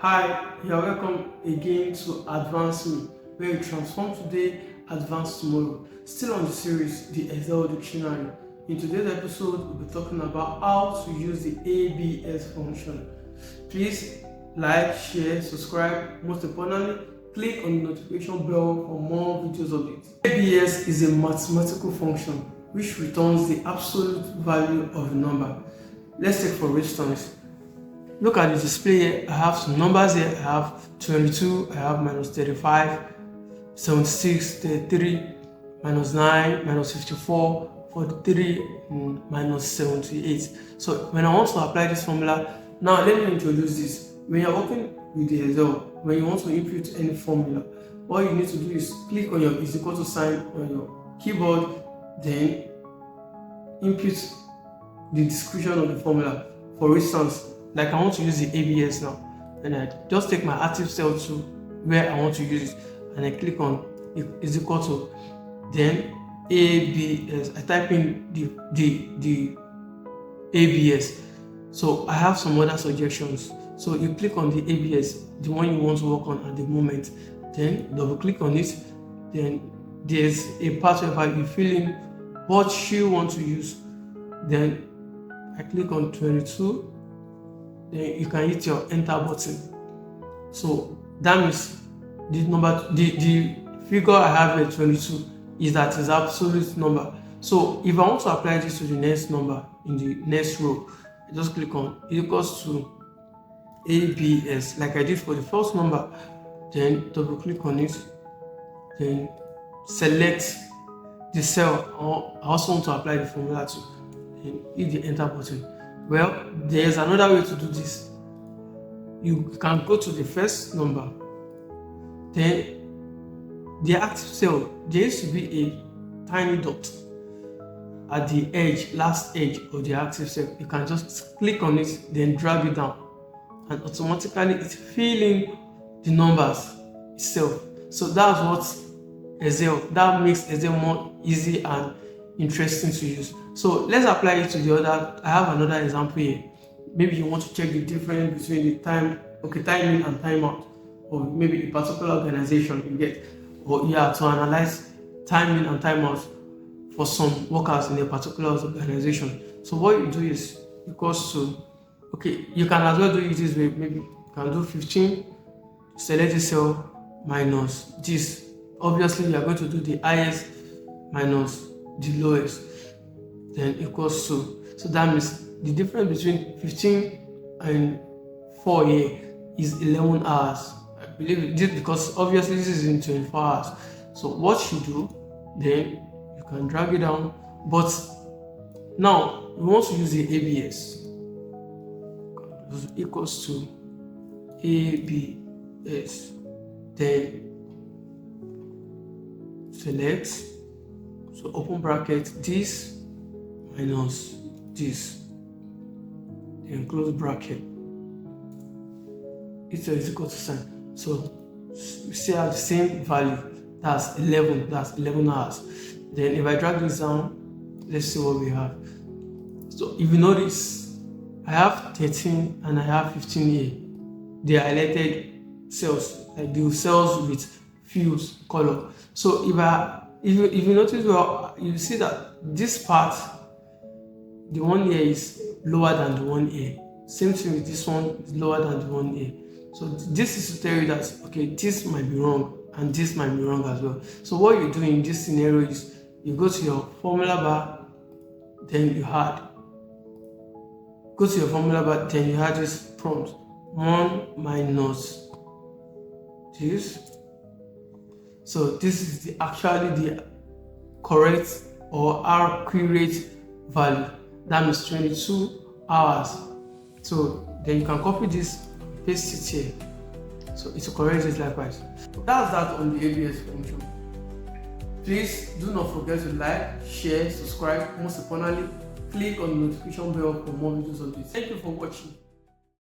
Hi, you are welcome again to Advance Me, where we transform today, advance tomorrow. Still on the series, the Excel Dictionary. In today's episode, we'll be talking about how to use the ABS function. Please like, share, subscribe. Most importantly, click on the notification bell for more videos of it. ABS is a mathematical function which returns the absolute value of a number. Let's take for instance. Look at the display here. I have some numbers here. I have 22, I have minus 35, 76, 33, minus 9, minus 54, 43, and minus 78. So when I want to apply this formula, now let me introduce this. When you're working with the Excel, when you want to input any formula, all you need to do is click on your is equal to sign on your keyboard, then input the description of the formula. For instance, like I want to use the ABS now, and I just take my active cell to where I want to use it, and I click on is equal to, then ABS. I type in the ABS. So I have some other suggestions. So you click on the ABS, the one you want to work on at the moment, then double click on it. Then there's a part where you fill in what you want to use. Then I click on 22. Then you can hit your enter button. So that means the figure I have here, 22, is that is absolute number. So if I want to apply this to the next number in the next row, I just click on equals to ABS like I did for the first number, then double click on it, then select the cell I also want to apply the formula to, then hit the enter button. Well, there's another way to do this. You can go to the first number, then the active cell, there used to be a tiny dot at the edge, last edge of the active cell. You can just click on it, then drag it down, and automatically it's filling the numbers itself. So that's what Excel, that makes Excel more easy and interesting to use. So let's apply it to the other. I have another example here. Maybe you want to check the difference between the timing and timeout, or maybe a particular organization you get, or to analyze timing and timeout for some workers in a particular organization. So what you do is equals to, you can as well do it this way. Maybe you can do 15, select the cell minus this. Obviously, you are going to do the highest minus the lowest, then equals to. So that means the difference between 15 and 4 here is 11 hours. I believe this because obviously this is in 24 hours. So what you do, then you can drag it down. But now we want to use the ABS. Equals to ABS. Then select, so open bracket, this minus this, then close bracket. It's equal to sign. So we still have the same value. That's 11. That's 11 hours. Then if I drag this down, let's see what we have. So if you notice, I have 13 and I have 15 here. They are highlighted cells, like the cells with fuse color. So if you notice well, you see that this part, the one here is lower than the one here. Same thing with this one, is lower than the one here. So this is to tell you that this might be wrong and this might be wrong as well. So what you do in this scenario is you go to your formula bar, then you add. Go to your formula bar, then you add this prompt 1 minus this. So this is actually the correct or accurate value. That means 22 hours. So then you can copy this, paste it here. So it's correct it likewise. That's that on the ABS function. Please do not forget to like, share, subscribe. Most importantly, click on the notification bell for more videos of this. Thank you for watching.